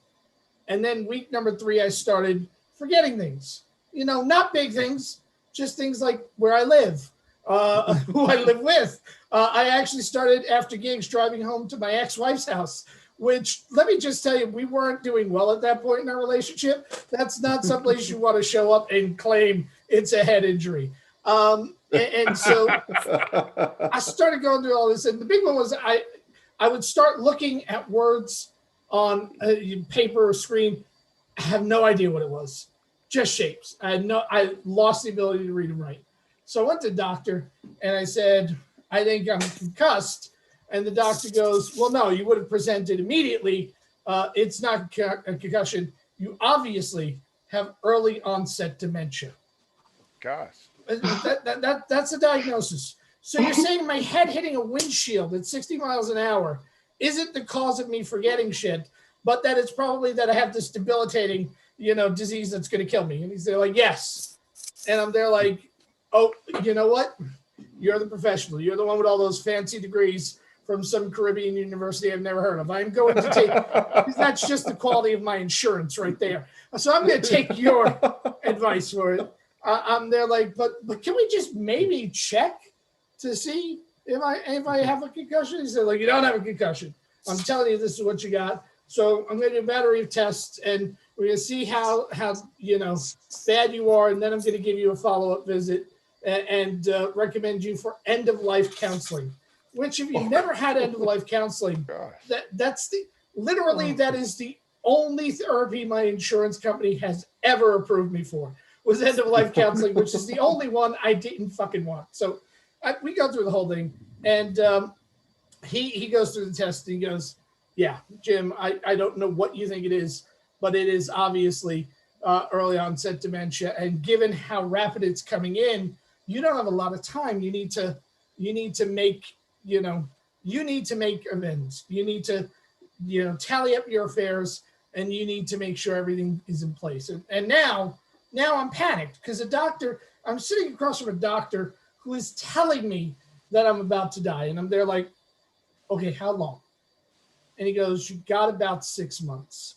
And then week number 3, I started forgetting things. Not big things, just things like where I live, who I live with. I actually started after gigs driving home to my ex-wife's house, which, let me just tell you, we weren't doing well at that point in our relationship. That's not someplace you want to show up and claim it's a head injury. And so I started going through all this. And the big one was I would start looking at words on paper or screen. I have no idea what it was. Just shapes. I lost the ability to read and write. So I went to the doctor and I said, I think I'm concussed. And the doctor goes, well, no, you would have presented immediately. It's not a concussion. You obviously have early onset dementia. Gosh. That's a diagnosis. So you're saying my head hitting a windshield at 60 miles an hour isn't the cause of me forgetting shit, but that it's probably that I have this debilitating, disease that's going to kill me. And he's there like, yes. And I'm there like, oh, you know what? You're the professional. You're the one with all those fancy degrees from some Caribbean university I've never heard of. I'm going to take, that's just the quality of my insurance right there. So I'm going to take your advice for it. I'm there like, but can we just maybe check to see if I have a concussion? He said, like, you don't have a concussion. I'm telling you, this is what you got. So I'm going to do a battery of tests and we're going to see how bad you are. And then I'm going to give you a follow-up visit and recommend you for end-of-life counseling. Which, if you've never had end-of-life counseling, that is the only therapy my insurance company has ever approved me for, was end-of-life counseling, which is the only one I didn't fucking want. So we go through the whole thing, and he goes through the test, and he goes, yeah, Jim, I don't know what you think it is, but it is obviously early onset dementia, and given how rapid it's coming in, you don't have a lot of time. You need to make amends. You need to, tally up your affairs, and you need to make sure everything is in place. And now I'm panicked because I'm sitting across from a doctor who is telling me that I'm about to die. And I'm there like, okay, how long? And he goes, you got about 6 months,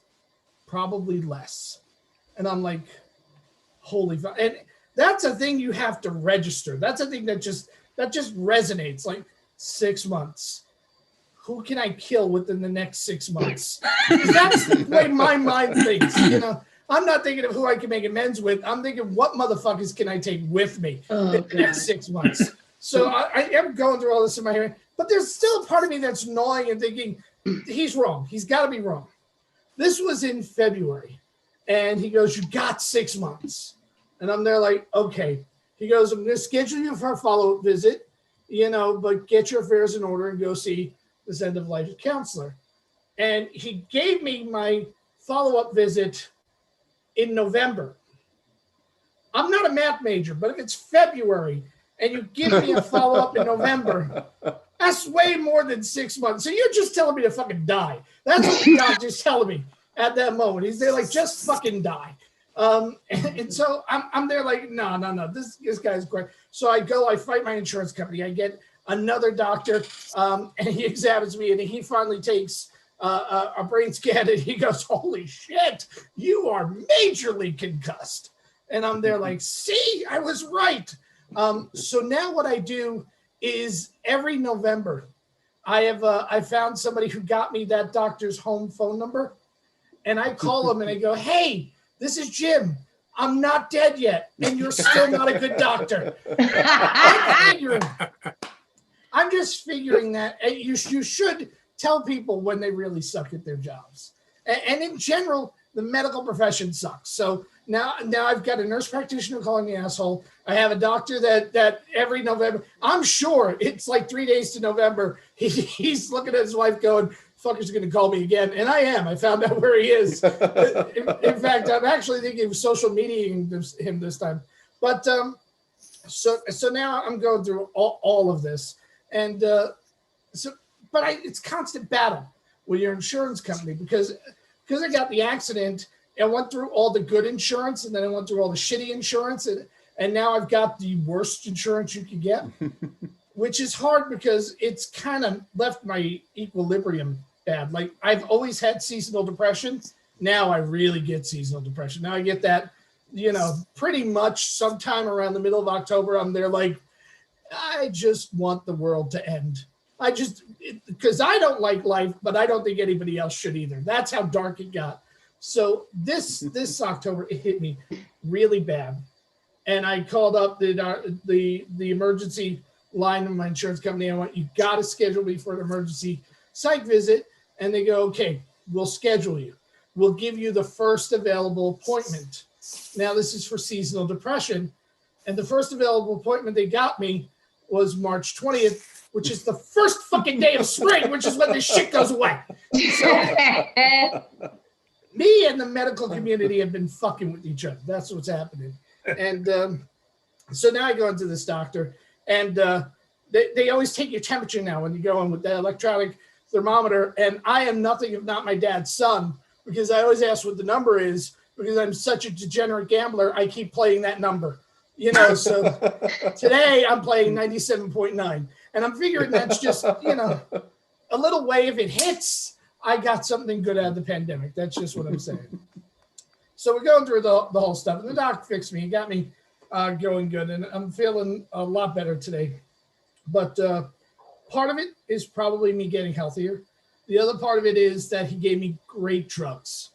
probably less. And I'm like, holy fuck. And that's a thing you have to register. That's a thing that just resonates, like 6 months. Who can I kill within the next 6 months? That's the way my mind thinks. I'm not thinking of who I can make amends with. I'm thinking, what motherfuckers can I take with me in the next 6 months? So I am going through all this in my head, but there's still a part of me that's gnawing and thinking, he's wrong. He's got to be wrong. This was in February, and he goes, you got 6 months. And I'm there like, okay. He goes, I'm going to schedule you for a follow-up visit, but get your affairs in order and go see this end-of-life counselor. And he gave me my follow-up visit in November. I'm not a math major, but if it's February and you give me a follow-up in November, that's way more than 6 months. So you're just telling me to fucking die. That's what the doctor's telling me at that moment. He's there like, just fucking die. And so I'm there like, no, this guy's great. So I fight my insurance company. I get another doctor, and he examines me, and he finally takes a brain scan, and he goes, holy shit, you are majorly concussed. And I'm there like, see, I was right. So now what I do is every November, I found somebody who got me that doctor's home phone number, and I call him and I go, hey, this is Jim. I'm not dead yet, and you're still not a good doctor. I'm just figuring that you should tell people when they really suck at their jobs. And in general, the medical profession sucks. So now I've got a nurse practitioner calling me asshole. I have a doctor that every November, I'm sure it's like 3 days to November, he's looking at his wife going, fucker's going to call me again. And I am. I found out where he is. In fact, I'm actually thinking of social mediating him this time. But so now I'm going through all of this. And it's constant battle with your insurance company because I got the accident. I went through all the good insurance, and then I went through all the shitty insurance, and now I've got the worst insurance you could get, which is hard because it's kind of left my equilibrium bad. Like, I've always had seasonal depression. Now I really get seasonal depression. Now I get that, pretty much sometime around the middle of October, I'm there like, I just want the world to end. Because I don't like life, but I don't think anybody else should either. That's how dark it got. So this October, it hit me really bad. And I called up the emergency line of my insurance company. I went, you got to schedule me for an emergency psych visit. And they go, okay, we'll schedule you. We'll give you the first available appointment. Now, this is for seasonal depression. And the first available appointment they got me was March 20th, which is the first fucking day of spring, which is when this shit goes away. So me and the medical community have been fucking with each other. That's what's happening. And so now I go into this doctor, and they always take your temperature now when you go in with the electronic thermometer. And I am nothing if not my dad's son, because I always ask what the number is, because I'm such a degenerate gambler. I keep playing that number, so today I'm playing 97.9, and I'm figuring that's just, a little way. If it hits, I got something good out of the pandemic. That's just what I'm saying. So we're going through the whole stuff, and the doc fixed me. He got me going good, and I'm feeling a lot better today. But part of it is probably me getting healthier. The other part of it is that he gave me great drugs,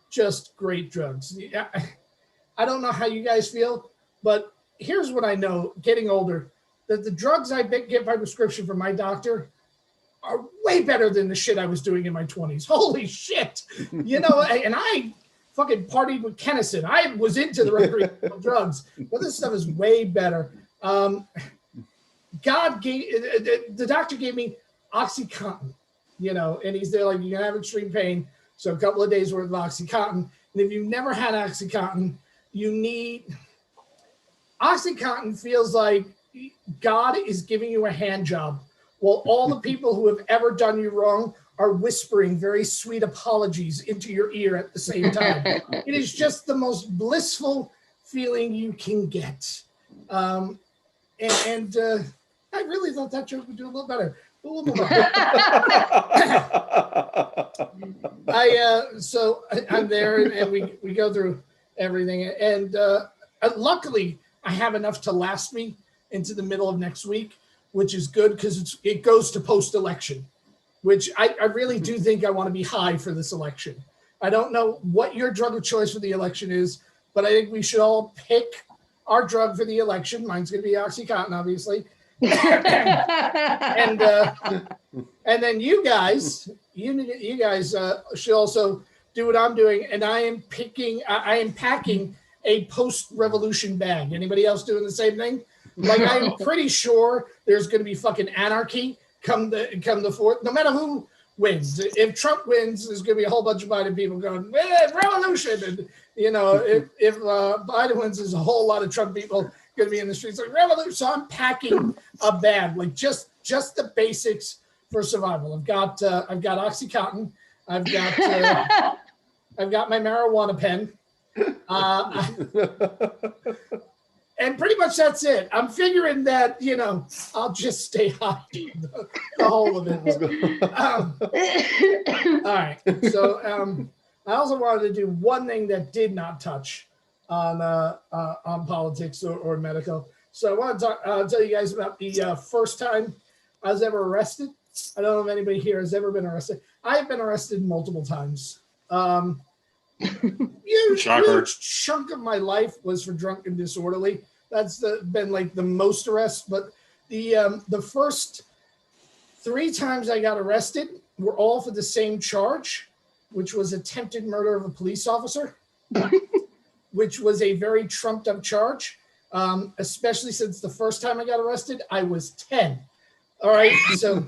just great drugs. I don't know how you guys feel, but here's what I know, getting older, that the drugs I get by prescription from my doctor are way better than the shit I was doing in my 20s. Holy shit. And I fucking partied with Kennison. I was into the recreational drugs, but this stuff is way better. The doctor gave me Oxycontin, and he's there like, you're gonna have extreme pain, so a couple of days worth of Oxycontin. And if you've never had Oxycontin, Oxycontin feels like God is giving you a hand job, while all the people who have ever done you wrong are whispering very sweet apologies into your ear at the same time. It is just the most blissful feeling you can get. And I really thought that joke would do a little better. But we'll move on. So I'm there, and we go through everything. And luckily, I have enough to last me into the middle of next week, which is good because it goes to post-election, which I really do think I want to be high for this election. I don't know what your drug of choice for the election is, but I think we should all pick our drug for the election. Mine's going to be Oxycontin, obviously. and then you guys should also do what I'm doing. And I am packing a post-revolution bag. Anybody else doing the same thing? Like, I'm pretty sure there's going to be fucking anarchy come the fourth, no matter who wins. If Trump wins, there's going to be a whole bunch of Biden people going, revolution. And, if Biden wins, there's a whole lot of Trump people going to be in the streets like revolution. So I'm packing a bag, like just the basics for survival. I've got Oxycontin. I've got my marijuana pen. And pretty much that's it. I'm figuring that, I'll just stay high the whole of it. All right. So I also wanted to do one thing that did not touch on politics or medical. So I want to tell you guys about the first time I was ever arrested. I don't know if anybody here has ever been arrested. I have been arrested multiple times. Huge chunk of my life was for drunk and disorderly. That's been like the most arrests. But the first 3 times I got arrested were all for the same charge, which was attempted murder of a police officer, which was a very trumped up charge, especially since the first time I got arrested, I was 10. All right. So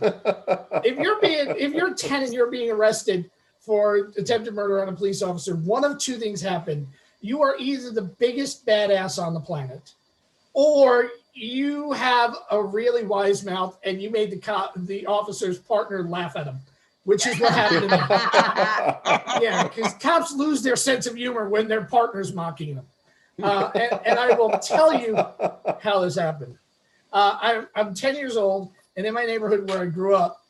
if you're 10 and you're being arrested for attempted murder on a police officer, one of 2 things happen. You are either the biggest badass on the planet, or you have a really wise mouth and you made the officer's partner laugh at him, which is what happened to me. Yeah, because cops lose their sense of humor when their partner's mocking them. And I will tell you how this happened. I'm 10 years old, and in my neighborhood where I grew up,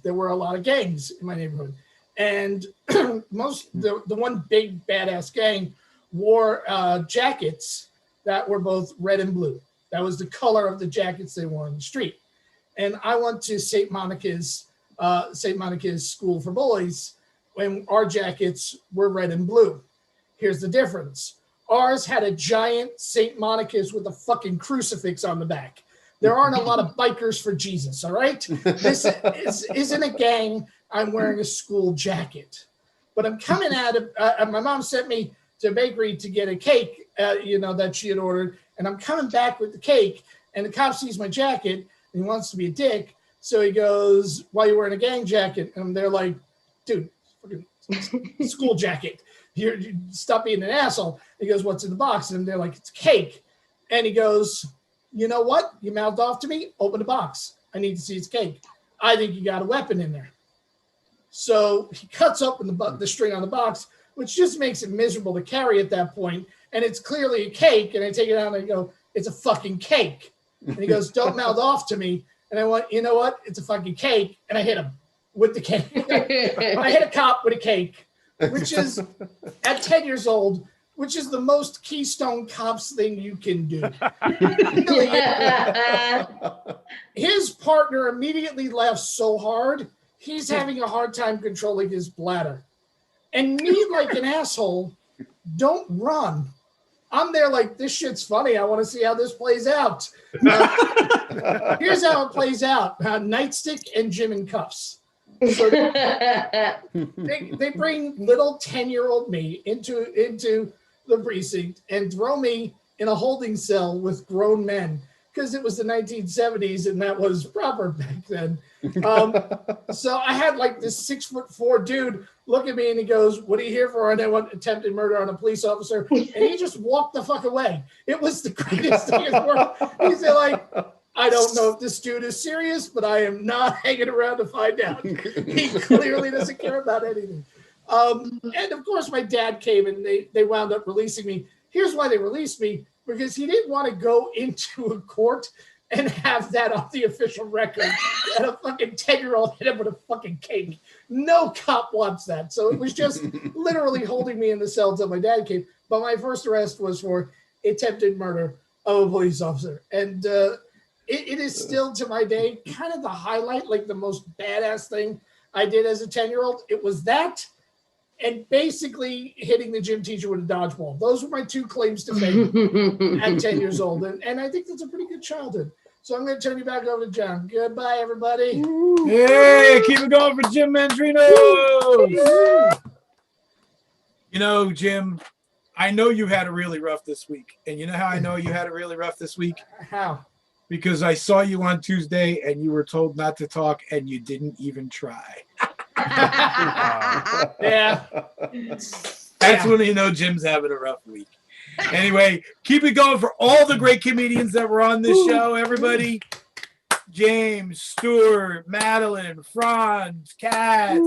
there were a lot of gangs in my neighborhood. And the one big badass gang wore jackets that were both red and blue. That was the color of the jackets they wore on the street. And I went to St. Monica's School for Boys when our jackets were red and blue. Here's the difference. Ours had a giant St. Monica's with a fucking crucifix on the back. There aren't a lot of bikers for Jesus, all right? This isn't a gang. I'm wearing a school jacket. But I'm coming out of, my mom sent me to a bakery to get a cake, that she had ordered. And I'm coming back with the cake, and the cop sees my jacket, and he wants to be a dick. So he goes, why are you wearing a gang jacket? And they're like, dude, school jacket. You stop being an asshole. He goes, what's in the box? And they're like, it's cake. And he goes, you know what? You mouthed off to me. Open the box. I need to see it's cake. I think you got a weapon in there. So he cuts open the string on the box, which just makes it miserable to carry at that point. And it's clearly a cake. And I take it out and I go, it's a fucking cake. And he goes, don't mouth off to me. And I went, you know what? It's a fucking cake. And I hit him with the cake. I hit a cop with a cake, which is, at 10 years old, which is the most Keystone Cops thing you can do. His partner immediately laughs so hard, he's having a hard time controlling his bladder. And me, like an asshole, don't run. I'm there like, this shit's funny. I want to see how this plays out. Here's how it plays out. Nightstick and Jim in cuffs. So they bring little 10-year-old me into the precinct and throw me in a holding cell with grown men, because it was the 1970s and that was proper back then. So I had like this 6'4" dude look at me and he goes, what are you here for? And I went attempted murder on a police officer. And he just walked the fuck away. It was the greatest thing in the world. He said, like, I don't know if this dude is serious, but I am not hanging around to find out. He clearly doesn't care about anything. And of course, my dad came and they wound up releasing me. Here's why they released me, because he didn't want to go into a court and have that on the official record and a fucking 10-year-old hit him with a fucking cake. No cop wants that. So it was just literally holding me in the cell until my dad came. But my first arrest was for attempted murder of a police officer. And it is still, to my day, kind of the highlight, like the most badass thing I did as a 10-year-old. It was that, and basically hitting the gym teacher with a dodgeball. Those were my 2 claims to fame at 10 years old. And I think that's a pretty good childhood. So I'm going to turn you back over to John. Goodbye, everybody. Hey, keep it going for Jim Mandrino. You know, Jim, I know you had it really rough this week. And you know how I know you had it really rough this week? How? Because I saw you on Tuesday and you were told not to talk and you didn't even try. Yeah. That's when you know Jim's having a rough week. Anyway, keep it going for all the great comedians that were on this show. Everybody, James, Stuart, Madeline, Frond, Katz,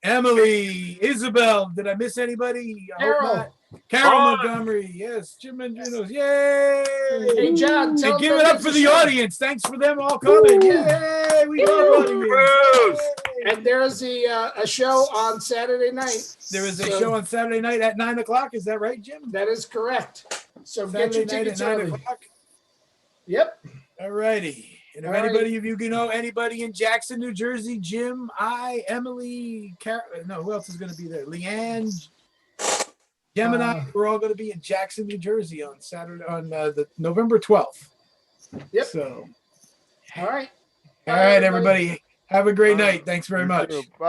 Emily, Isabelle. Did I miss anybody? I hope not. Carol Montgomery. Yes, Jim Mendrinos. Yay! Hey, John, and give it up for the audience. Thanks for them all coming. Yay! We love audience. And there is a show on Saturday night. There is a show on Saturday night at 9 o'clock. Is that right, Jim? That is correct. So Saturday get your night tickets at 9 early. o'clock. Yep. All righty. And if anybody of you know anybody in Jackson, New Jersey, Jim, Emily, who else is going to be there? Leanne, Gemini, we're all going to be in Jackson, New Jersey on Saturday, on the November 12th. Yep. So, all right. all right, everybody. Have a great night. Thanks very much. Bye.